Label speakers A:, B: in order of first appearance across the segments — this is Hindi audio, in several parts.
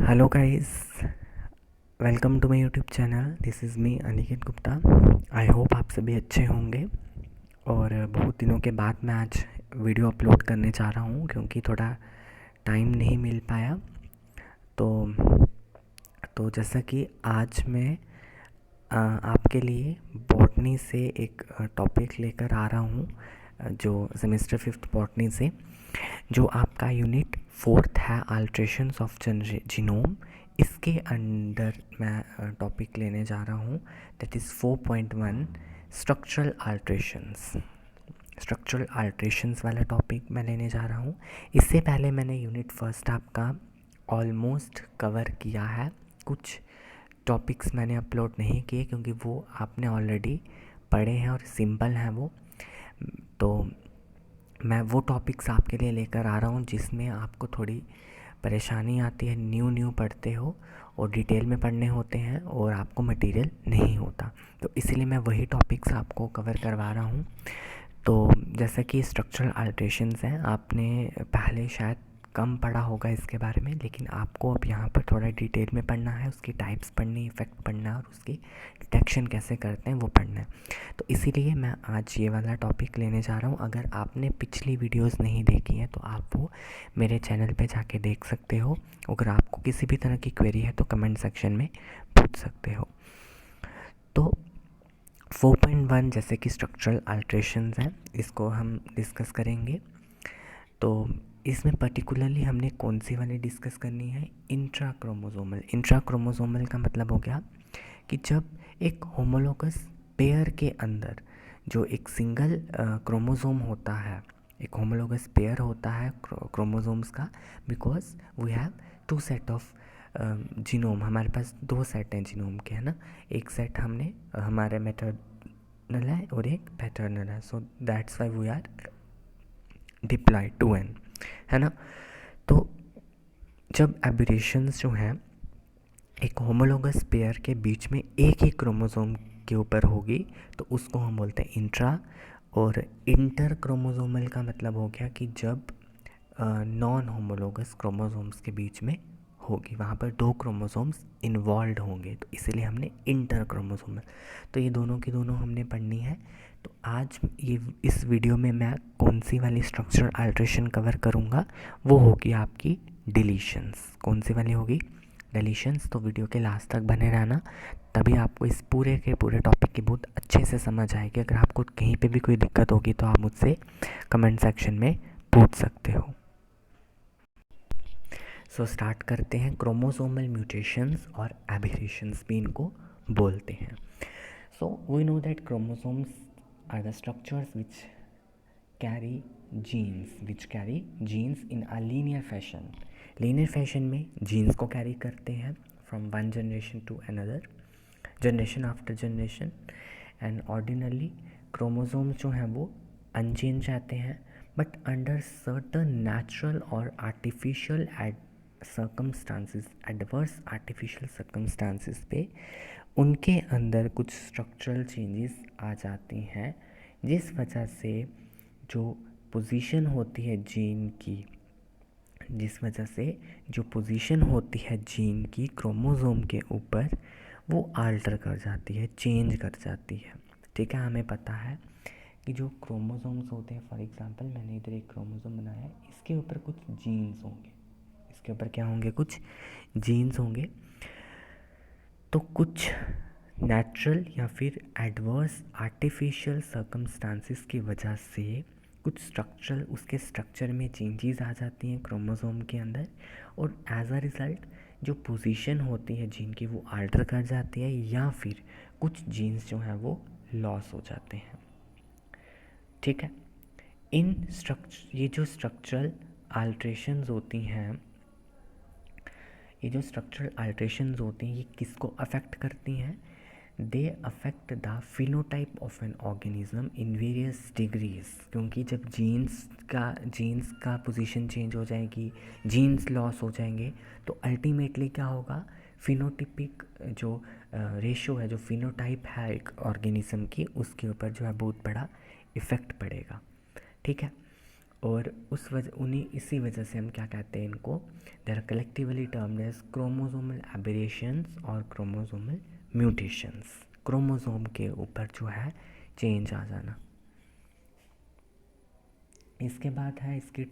A: Hello guys, welcome to my YouTube channel. This is me Aniket Gupta. I hope आप सभी अच्छे होंगे। और बहुत दिनों के बाद मैं आज वीडियो अपलोड करने जा रहा हूँ क्योंकि थोड़ा टाइम नहीं मिल पाया। तो जैसा कि आज मैं आपके लिए बॉटनी से एक टॉपिक लेकर आ रहा हूँ, जो सेमेस्टर 5th बॉटनी से, जो आपका यूनिट 4th है, अल्ट्रेशंस ऑफ जीनोम। इसके अंडर मैं टॉपिक लेने जा रहा हूँ, दैट इज़ 4.1 स्ट्रक्चरल अल्ट्रेशंस वाला टॉपिक मैं लेने जा रहा हूँ। इससे पहले मैंने यूनिट फर्स्ट आपका ऑलमोस्ट कवर किया है। कुछ टॉपिक्स मैंने अपलोड नहीं किए क्योंकि वो आपने ऑलरेडी पढ़े हैं और सिंपल हैं वो। तो मैं वो टॉपिक्स आपके लिए लेकर आ रहा हूँ जिसमें आपको थोड़ी परेशानी आती है, न्यू पढ़ते हो और डिटेल में पढ़ने होते हैं और आपको मटेरियल नहीं होता, तो इसीलिए मैं वही टॉपिक्स आपको कवर करवा रहा हूँ। तो जैसा कि स्ट्रक्चरल अल्ट्रेशंस हैं, आपने पहले शायद कम पढ़ा होगा इसके बारे में, लेकिन आपको अब यहाँ पर थोड़ा डिटेल में पढ़ना है, उसकी टाइप्स पढ़नी, इफ़ेक्ट पढ़ना और उसकी डिटेक्शन कैसे करते हैं वो पढ़ना है। तो इसीलिए मैं आज ये वाला टॉपिक लेने जा रहा हूँ। अगर आपने पिछली वीडियोस नहीं देखी हैं तो आप वो मेरे चैनल पे जाके देख सकते हो। अगर आपको किसी भी तरह की क्वेरी है तो कमेंट सेक्शन में पूछ सकते हो। तो 4.1 जैसे कि स्ट्रक्चरल अल्ट्रेशंस हैं, इसको हम डिस्कस करेंगे। तो इसमें पर्टिकुलरली हमने कौन सी वाली डिस्कस करनी है? इंट्रा क्रोमोसोमल का मतलब हो गया कि जब एक होमोलोगस पेयर के अंदर जो एक सिंगल क्रोमोसोम होता है, एक होमोलोगस पेयर होता है क्रोमोसोम्स का, because we have two set of genome. हमारे पास दो सेट हैं जीनोम के, है ना। एक सेट हमने हमारे मैटरनल है और एक पैटर्नल है, so that's why we are diploid two n, है ना। तो जब एबरेशंस जो हैं एक होमोलोगस पेयर के बीच में एक ही क्रोमोसोम के ऊपर होगी तो उसको हम बोलते हैं इंट्रा। और इंटर क्रोमोसोमल का मतलब हो गया कि जब नॉन होमोलोगस क्रोमोसोम्स के बीच में होगी, वहाँ पर दो क्रोमोसोम्स इन्वॉल्व होंगे, तो इसीलिए हमने इंटर क्रोमोसोमल। तो ये दोनों की दोनों हमने पढ़नी है। तो आज ये इस वीडियो में मैं कौन सी वाली स्ट्रक्चरल अल्ट्रेशन कवर करूँगा, वो होगी आपकी डिलीशंस। कौन सी वाली होगी? डिलीशंस। तो वीडियो के लास्ट तक बने रहना, तभी आपको इस पूरे के पूरे टॉपिक की बहुत अच्छे से समझ आएगी। अगर आपको कहीं पे भी कोई दिक्कत होगी तो आप मुझसे कमेंट सेक्शन में पूछ सकते हो। सो स्टार्ट करते हैं। क्रोमोसोमल म्यूटेशंस और एबेरेशंस भी इनको बोलते हैं। So we know that chromosomes are the structures carry which carry genes in a linear fashion. Linear fashion में जीन्स को कैरी करते हैं from one generation to another, generation after generation. And ordinarily chromosomes जो हैं वो अनचेंज आते हैं, बट अंडर सर्टन नेचुरल और आर्टिफिशियल एडवर्स आर्टिफिशियल सर्कमस्टांसिस पे उनके अंदर कुछ स्ट्रक्चरल चेंजेस आ जाती हैं, जिस वजह से जो पोजीशन होती है जीन की क्रोमोसोम के ऊपर, वो आल्टर कर जाती है, चेंज कर जाती है। ठीक है, हमें पता है कि जो क्रोमोसोम्स होते हैं, फॉर एग्जांपल मैंने इधर एक क्रोमोसोम बनाया है, इसके ऊपर कुछ जीन्स होंगे, इसके ऊपर क्या होंगे? कुछ जीन्स होंगे। तो कुछ नेचुरल या फिर एडवर्स आर्टिफिशियल सर्कमस्टांसिस की वजह से कुछ उसके स्ट्रक्चर में चेंजेस आ जाती हैं क्रोमोसोम के अंदर, और एज अ रिज़ल्ट जो पोजीशन होती है जीन की वो आल्टर कर जाती है, या फिर कुछ जीन्स जो हैं वो लॉस हो जाते हैं। ठीक है, ये जो स्ट्रक्चरल अल्ट्रेशंस होती हैं, ये किसको अफेक्ट करती हैं? They affect the phenotype of an organism in various degrees. क्योंकि जब जीन्स का पोजीशन चेंज हो जाएगी, जीन्स लॉस हो जाएंगे, तो अल्टीमेटली क्या होगा? फिनोटिपिक जो रेशो है, जो फिनोटाइप है एक ऑर्गेनिज्म की, उसके ऊपर जो है बहुत बड़ा इफ़ेक्ट पड़ेगा। ठीक है, और उन्हीं इसी वजह से हम क्या कहते हैं इनको, they are collectively termed as chromosomal aberrations और क्रोमोसोमल म्यूटेशंस। क्रोमोसोम के ऊपर जो है चेंज आ जाना। इसके बाद है इसकी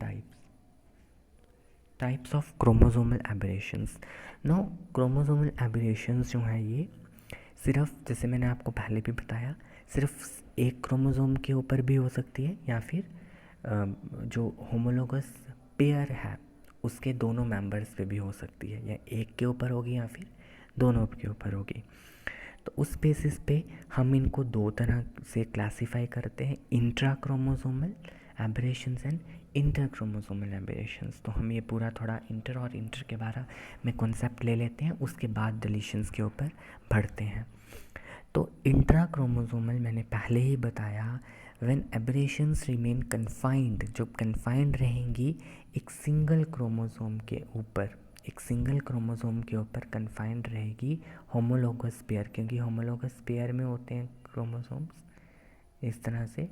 A: types of chromosomal aberrations. No, chromosomal aberrations जो है ये सिर्फ, जैसे मैंने आपको पहले भी बताया, सिर्फ एक क्रोमोसोम के ऊपर भी हो सकती है, या फिर जो होमोलोगस पेयर है उसके दोनों मेंबर्स पे भी हो सकती है, या एक के ऊपर होगी या फिर दोनों के ऊपर होगी। तो उस बेसिस पे हम इनको दो तरह से क्लासीफाई करते हैं, intra chromosomal aberrations and inter chromosomal aberrations. तो हम ये पूरा थोड़ा इंटर और इंटर के बारे में कॉन्सेप्ट ले लेते हैं, उसके बाद डिलीशंस के ऊपर बढ़ते हैं। तो इंट्रा क्रोमोसोमल मैंने पहले ही बताया, व्हेन एबरेशंस रिमेन कन्फाइंड, जो कन्फाइंड रहेंगी एक सिंगल क्रोमोसोम के ऊपर, एक सिंगल क्रोमोसोम के ऊपर कन्फाइंड रहेगी होमोलोगस पेयर, क्योंकि होमोलोगस पेयर में होते हैं क्रोमोसोम्स इस तरह से।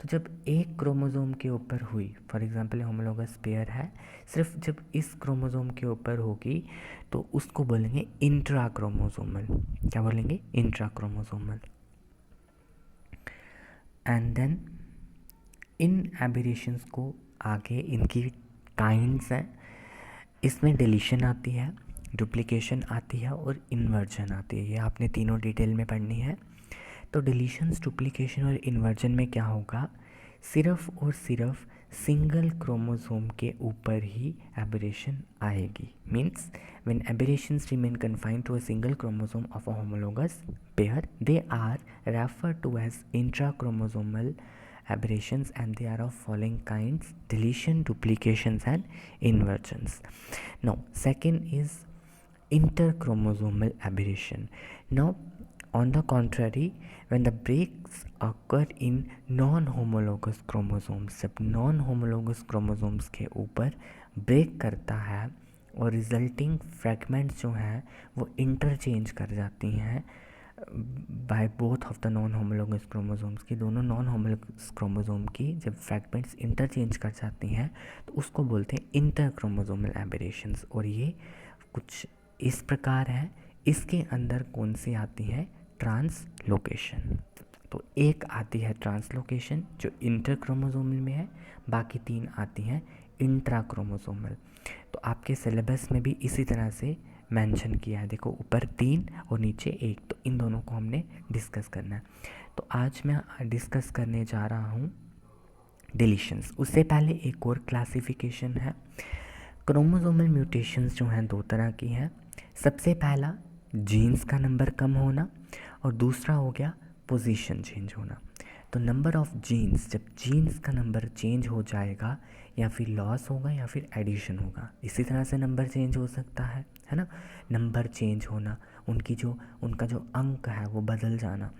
A: तो जब एक क्रोमोसोम के ऊपर हुई, फॉर एग्जांपल होमोलोगस पेयर है, सिर्फ जब इस क्रोमोसोम के ऊपर होगी तो उसको बोलेंगे इंट्रा क्रोमोसोमल। क्या बोलेंगे? Intra chromosomal. एंड देन इन एबरेशंस को आगे इनकी काइंड्स हैं, इसमें डिलीशन आती है, डुप्लीकेशन आती है और इन्वर्जन आती है। ये आपने तीनों डिटेल में पढ़नी है। तो डिलीशंस, डुप्लीकेशन और इन्वर्जन में क्या होगा, सिर्फ और सिर्फ सिंगल क्रोमोसोम के ऊपर ही एबरेशन आएगी। Means when aberrations remain confined to a single chromosome of a homologous pair, they are referred to as intra chromosomal aberrations, and they are of following kinds: deletion, duplications and inversions. Now second is interchromosomal aberration. Now on the contrary, when the breaks occur in non-homologous chromosomes, जब non-homologous chromosomes के ऊपर ब्रेक करता है और रिजल्टिंग फ्रैगमेंट्स जो हैं वो इंटरचेंज कर जाती हैं by both of the non homologous chromosomes की, दोनों नॉन होमोलोगस क्रोमोसोम की जब फ्रैगमेंट्स इंटरचेंज कर जाती हैं तो उसको बोलते हैं इंटर क्रोमोसोमल एबरेशंस। और ये कुछ इस प्रकार है। इसके अंदर कौन सी आती है? ट्रांसलोकेशन। तो एक आती है ट्रांसलोकेशन जो इंटर क्रोमोसोमल में है, बाकी तीन आती हैं इंट्रा क्रोमोसोमल। तो आपके सिलेबस में भी इसी तरह से मेंशन किया है, देखो ऊपर 3 और नीचे 1, तो इन दोनों को हमने डिस्कस करना है। तो आज मैं डिस्कस करने जा रहा हूँ डिलीशंस। उससे पहले एक और क्लासिफिकेशन है। क्रोमोसोमल म्यूटेशंस जो हैं दो तरह की हैं। सबसे पहला जीन्स का नंबर कम होना और दूसरा हो गया पोजीशन चेंज होना। तो नंबर ऑफ जीन्स, जब जीन्स का नंबर चेंज हो जाएगा या फिर लॉस होगा या फिर एडिशन होगा, इसी तरह से नंबर चेंज हो सकता है ना। नंबर चेंज होना, उनका जो अंक है वो बदल जाना।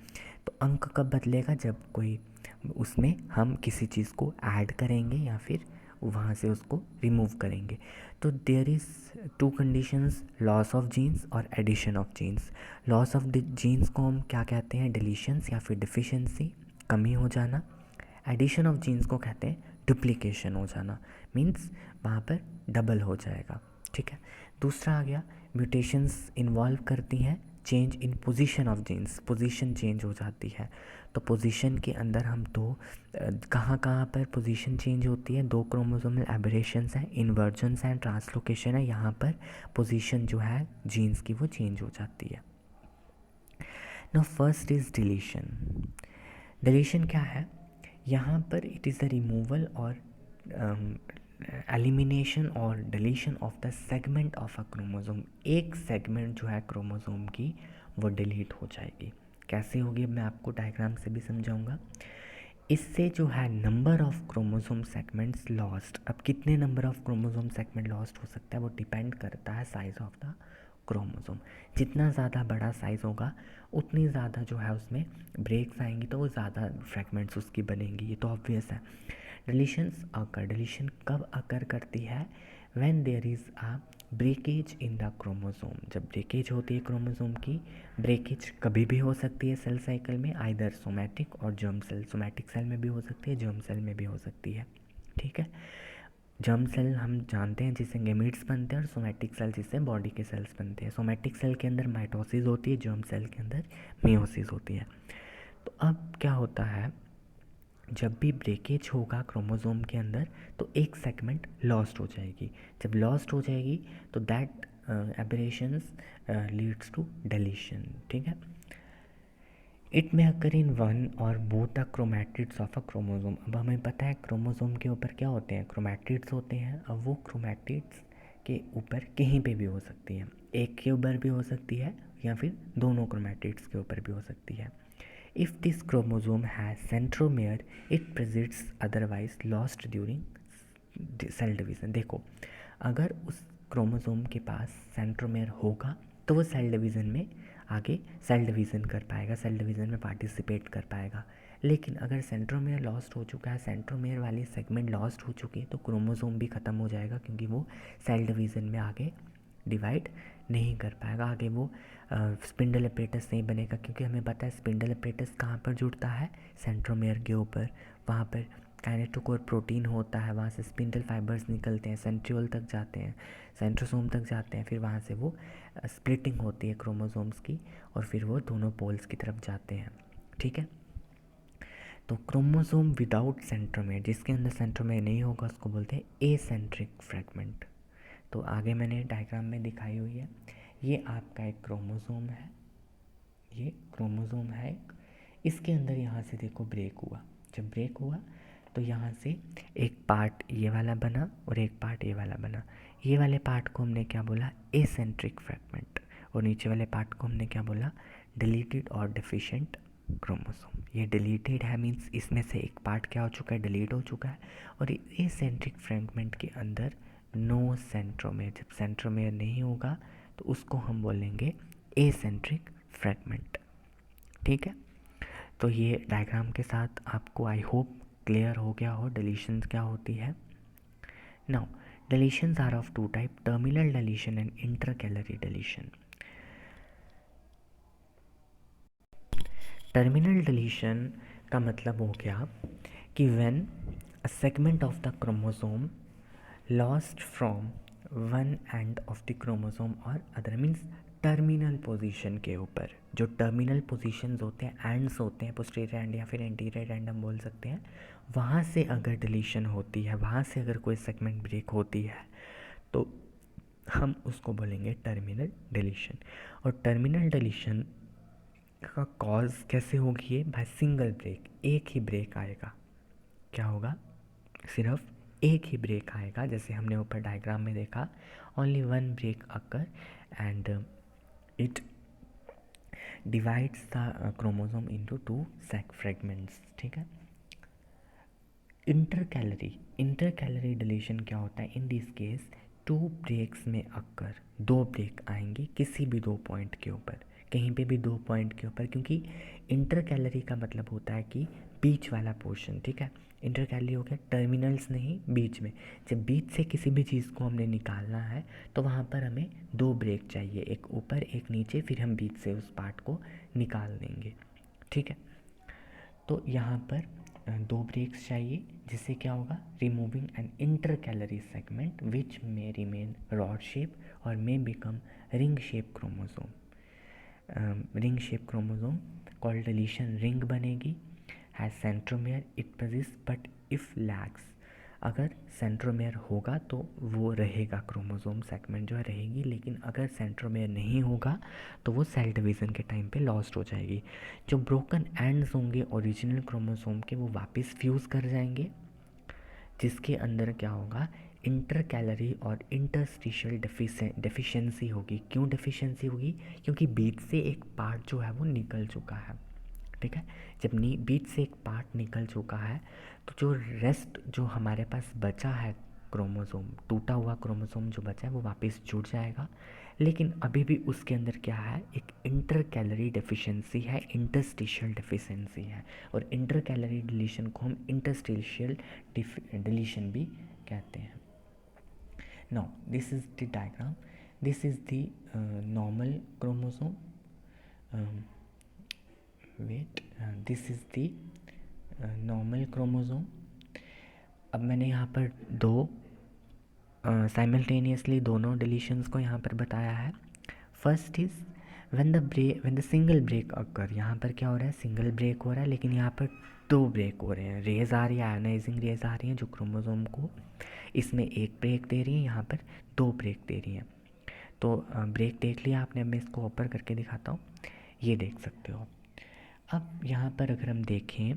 A: तो अंक कब बदलेगा? जब कोई उसमें हम किसी चीज़ को ऐड करेंगे या फिर वहाँ से उसको रिमूव करेंगे। तो there is 2 conditions, loss of genes और addition of genes. Loss of genes को हम क्या कहते हैं? डिलीशंस या फिर डिफिशिएंसी, कमी हो जाना। एडिशन ऑफ जीन्स को कहते हैं डुप्लीकेशन हो जाना, मीन्स वहाँ पर डबल हो जाएगा। ठीक है। दूसरा आ गया म्यूटेशंस इन्वॉल्व करती हैं change in position of genes, position change हो जाती है। तो पोजीशन के अंदर हम कहाँ पर पोजीशन चेंज होती है? 2 क्रोमोसोमल एबरेशंस हैं, इन्वर्जन्स एंड ट्रांसलोकेशन है। यहाँ पर पोजीशन जो है जीन्स की वो चेंज हो जाती है। Now first is deletion. Deletion क्या है? यहाँ पर इट इज़ द रिमूवल और एलिमिनेशन और deletion of the segment of a chromosome. एक सेगमेंट जो है क्रोमोसोम की वो डिलीट हो जाएगी। कैसे होगी अब मैं आपको डायग्राम से भी समझाऊंगा। इससे जो है number of chromosome segments lost, अब कितने number of chromosome segment lost हो सकता है वो डिपेंड करता है साइज़ ऑफ द क्रोमोसोम। जितना ज़्यादा बड़ा साइज़ होगा उतनी ज़्यादा जो है उसमें ब्रेक्स आएंगी, तो वो ज़्यादा फ्रैगमेंट्स उसकी बनेंगी, ये तो ऑब्वियस है। डिलीशंस अकर, डिलीशन कब अकर करती है? When there is a breakage in the chromosome. जब ब्रेकेज होती है क्रोमोसोम की, ब्रेकेज कभी भी हो सकती है सेल साइकिल में, आइदर सोमैटिक और जर्म सेल। सोमैटिक सेल में भी हो सकती है, जर्म सेल में भी हो सकती है। ठीक है। जर्म सेल हम जानते हैं जिससे गेमीट्स बनते हैं, और सोमैटिक सेल जिससे बॉडी के सेल्स बनते हैं। सोमैटिक सेल के अंदर माइटोसिस होती है, जर्म सेल के अंदर मियोसिस होती है। तो अब क्या होता है, जब भी ब्रेकेज होगा क्रोमोसोम के अंदर तो एक सेगमेंट लॉस्ट हो जाएगी। जब लॉस्ट हो जाएगी तो that aberrations leads to deletion. ठीक है। It may occur in one or both the chromatids of a chromosome. अब हमें पता है क्रोमोसोम के ऊपर क्या होते हैं, क्रोमैटिड्स होते हैं। अब वो क्रोमैटिड्स के ऊपर कहीं पे भी हो सकती है, एक के ऊपर भी हो सकती है या फिर दोनों क्रोमैटिड्स के ऊपर भी हो सकती है। If this chromosome has centromere it persists otherwise lost during cell division. देखो, अगर उस क्रोमोसोम के पास सेंट्रोमेयर होगा तो वो सेल डिवीज़न में आगे सेल डिवीज़न कर पाएगा, सेल डिवीज़न में पार्टिसिपेट कर पाएगा। लेकिन अगर सेंट्रोमेयर लॉस्ट हो चुका है, सेंट्रोमेयर वाली सेगमेंट लॉस्ट हो चुकी है, तो क्रोमोसोम भी ख़त्म हो जाएगा, क्योंकि वो सेल डिवीज़न में आगे डिवाइड नहीं कर पाएगा। आगे वो स्पिंडल एपेटस नहीं बनेगा, क्योंकि हमें पता है स्पिंडल एपेटस कहाँ पर जुड़ता है, सेंट्रोमेयर के ऊपर। वहाँ पर काइनेटोकोर प्रोटीन होता है, वहाँ से स्पिंडल फाइबर्स निकलते हैं, सेंट्रियोल तक जाते हैं, सेंट्रोसोम तक जाते हैं, फिर वहाँ से वो स्प्लिटिंग होती है क्रोमोसोम्स की, और फिर वो दोनों पोल्स की तरफ जाते हैं। ठीक है। तो क्रोमोसोम विदाउट सेंट्रोमेयर, जिसके अंदर सेंट्रोमेयर नहीं होगा, उसको बोलते हैं एसेंट्रिक फ्रैगमेंट। तो आगे मैंने डायग्राम में दिखाई हुई है, ये आपका एक क्रोमोसोम है, ये क्रोमोसोम है एक। इसके अंदर यहाँ से देखो ब्रेक हुआ। जब ब्रेक हुआ तो यहाँ से एक पार्ट ये वाला बना और एक पार्ट ये वाला बना। ये वाले पार्ट को हमने क्या बोला, एसेंट्रिक फ्रैगमेंट, और नीचे वाले पार्ट को हमने क्या बोला, डिलीटेड और डेफिशिएंट क्रोमोसोम। ये डिलीटेड है मीन्स इसमें से एक पार्ट क्या हो चुका है, डिलीट हो चुका है। और एसेंट्रिक फ्रैगमेंट के अंदर नो सेंट्रोमेयर, जब सेंट्रोमेयर नहीं होगा तो उसको हम बोलेंगे एसेंट्रिक फ्रैगमेंट। ठीक है। तो ये डायग्राम के साथ आपको आई होप क्लियर हो गया हो डिलीशन क्या होती है। Now deletions are of two type, terminal deletion and intercalary deletion. Terminal deletion का मतलब हो गया कि when a segment of the chromosome lost from one end of the chromosome और अदर, मीन्स टर्मिनल पोजीशन के ऊपर। जो टर्मिनल पोजीशंस होते हैं, एंड्स होते हैं, पोस्टीरियर एंड या फिर एंटीरियर एंड हम बोल सकते हैं, वहाँ से अगर डिलीशन होती है, वहाँ से अगर कोई सेगमेंट ब्रेक होती है तो हम उसको बोलेंगे टर्मिनल डिलीशन। और टर्मिनल डिलीशन का कॉज कैसे होगी, ये बाय सिंगल ब्रेक, एक ही ब्रेक आएगा। क्या होगा, सिर्फ एक ही ब्रेक आएगा। जैसे हमने ऊपर डायग्राम में देखा, only one break occur and it divides the chromosome into two सेक फ्रेगमेंट्स। ठीक है। इंटरकैलरी डिलीशन क्या होता है, in this case two breaks may occur, दो ब्रेक आएंगे किसी भी दो पॉइंट के ऊपर, कहीं पे भी दो पॉइंट के ऊपर, क्योंकि इंटरकैलरी का मतलब होता है कि बीच वाला पोर्शन। ठीक है। इंटरकैलरी हो गया टर्मिनल्स नहीं, बीच में। जब बीच से किसी भी चीज़ को हमने निकालना है तो वहाँ पर हमें दो ब्रेक चाहिए, एक ऊपर एक नीचे, फिर हम बीच से उस पार्ट को निकाल देंगे। ठीक है। तो यहाँ पर दो ब्रेक्स चाहिए, जिससे क्या होगा, removing an intercalary segment which may remain rod shape और may become ring shape chromosome. Ring shape chromosome called deletion ring बनेगी, has centromere it persist but if lacks. अगर सेंट्रोमेयर होगा तो वो रहेगा, क्रोमोसोम सेगमेंट जो है रहेगी, लेकिन अगर सेंट्रोमेयर नहीं होगा तो वो सेल डिवीज़न के टाइम पे लॉस्ट हो जाएगी। जो ब्रोकन एंड्स होंगे ओरिजिनल क्रोमोसोम के, वो वापस फ्यूज़ कर जाएंगे, जिसके अंदर क्या होगा, इंटर कैलरी और इंटरस्टिशियल डेफिशिएंसी होगी। क्यों डेफिशिएंसी होगी, क्योंकि बीच से एक पार्ट जो है वो निकल चुका है। ठीक है। जब बीच से एक पार्ट निकल चुका है तो जो रेस्ट जो हमारे पास बचा है क्रोमोसोम, टूटा हुआ क्रोमोसोम जो बचा है वो वापस जुड़ जाएगा। लेकिन अभी भी उसके अंदर क्या है, एक इंटर कैलरी डेफिशिएंसी है, इंटरस्टिशियल डेफिशिएंसी है। और इंटर कैलरी डिलीशन को हम इंटरस्टिशियल डिलीशन भी कहते हैं। Now this is the diagram, this is the normal chromosome, this is the normal chromosome. अब मैंने यहाँ पर दो साइमल्टेनियसली दोनों डिलीशंस को यहाँ पर बताया है। First is when the single break occur, यहाँ पर क्या हो रहा है, सिंगल ब्रेक हो रहा है, लेकिन यहाँ पर दो ब्रेक हो रहे हैं, रेज आ रही है, आयोनाइजिंग रेज आ रही हैं जो क्रोमोसोम को इसमें एक ब्रेक दे रही है, यहाँ पर दो ब्रेक दे रही हैं। तो ब्रेक देख लिया आपने, अब मैं इसको ओपन करके दिखाता हूँ, ये देख सकते हो। अब यहाँ पर अगर हम देखें,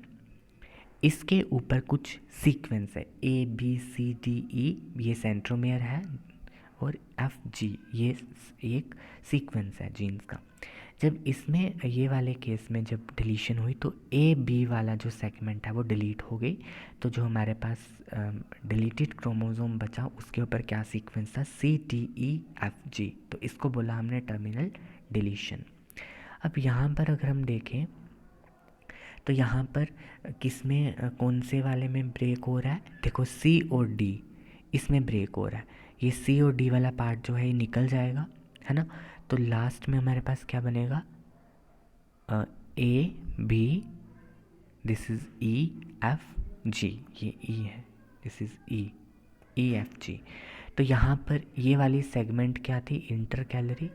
A: इसके ऊपर कुछ सीक्वेंस है, ABCDE, ये सेंट्रोमेयर है, और FG ये एक सीक्वेंस है जीन्स का। जब इसमें ये वाले केस में जब डिलीशन हुई तो AB वाला जो सेगमेंट है वो डिलीट हो गई, तो जो हमारे पास डिलीटेड क्रोमोसोम बचा उसके ऊपर क्या सीक्वेंस था, CTEFG, तो इसको बोला हमने टर्मिनल डिलीशन। अब यहाँ पर अगर हम देखें तो यहाँ पर किस में, कौन से वाले में ब्रेक हो रहा है, देखो C और D इसमें ब्रेक हो रहा है, ये C और D वाला पार्ट जो है ये निकल जाएगा, है ना। तो लास्ट में हमारे पास क्या बनेगा, AB, दिस इज़ EFG, ये E है, दिस इज़ EFG। तो यहाँ पर ये वाली सेगमेंट क्या थी, इंटर कैलरी,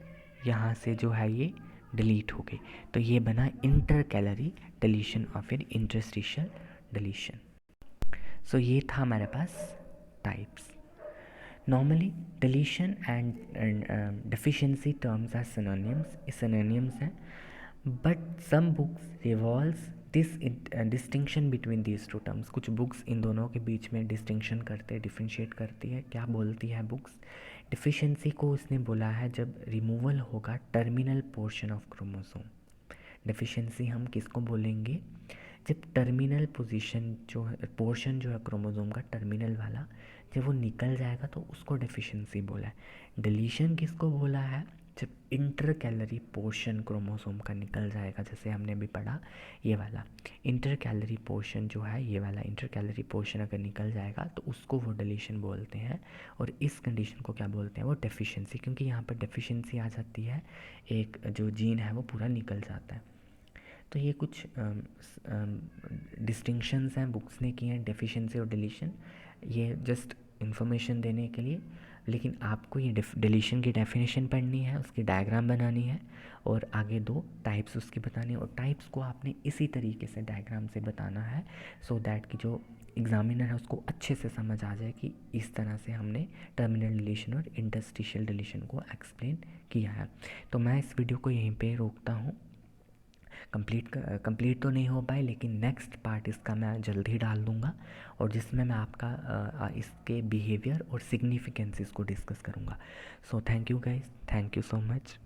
A: यहाँ से जो है ये डिलीट हो गई, तो ये बना इंटर कैलरी डिलीशन और फिर इंटरस्टिशियल डिलीशन। सो ये था हमारे पास types. Normally deletion and deficiency terms are synonyms हैं, but some books revolves this distinction between these two terms. कुछ बुक्स इन दोनों के बीच में डिस्टिंक्शन करते, डिफ्रेंशिएट करती है। क्या बोलती है बुक्स, डिफिशिएंसी को उसने बोला है जब रिमूवल होगा terminal portion of chromosome. Deficiency हम किसको बोलेंगे, जब टर्मिनल पोजीशन जो है, पोर्शन जो है क्रोमोसोम का टर्मिनल वाला, जब वो निकल जाएगा तो उसको डेफिशिएंसी बोला है। डिलीशन किसको बोला है, जब इंटर कैलरी पोर्शन क्रोमोसोम का निकल जाएगा, जैसे हमने अभी पढ़ा ये वाला इंटर कैलरी पोर्शन जो है, ये वाला इंटर कैलरी पोर्शन अगर निकल जाएगा तो उसको वो डिलीशन बोलते हैं। और इस कंडीशन को क्या बोलते हैं, वो डेफिशिएंसी, क्योंकि यहाँ पर डेफिशिएंसी आ जाती है, एक जो जीन है वो पूरा निकल जाता है। तो ये कुछ डिस्टिंक्शंस हैं बुक्स ने की हैं, डेफिशिएंसी और डिलीशन, ये जस्ट इन्फॉर्मेशन देने के लिए। लेकिन आपको ये डिलीशन की डेफिनेशन पढ़नी है, उसकी डायग्राम बनानी है, और आगे दो टाइप्स उसकी बतानी है, और टाइप्स को आपने इसी तरीके से डायग्राम से बताना है, सो दैट कि जो एग्जामिनर है उसको अच्छे से समझ आ जाए कि इस तरह से हमने टर्मिनल डिलीशन और इंटरस्टिशियल डिलीशन को एक्सप्लेन किया है। तो मैं इस वीडियो को यहीं पे रोकता हूँ। कंप्लीट तो नहीं हो पाए, लेकिन नेक्स्ट पार्ट इसका मैं जल्द ही डाल दूँगा, और जिसमें मैं आपका इसके बिहेवियर और सिग्निफिकेंसेस को डिस्कस करूँगा। So thank you guys, thank you so much.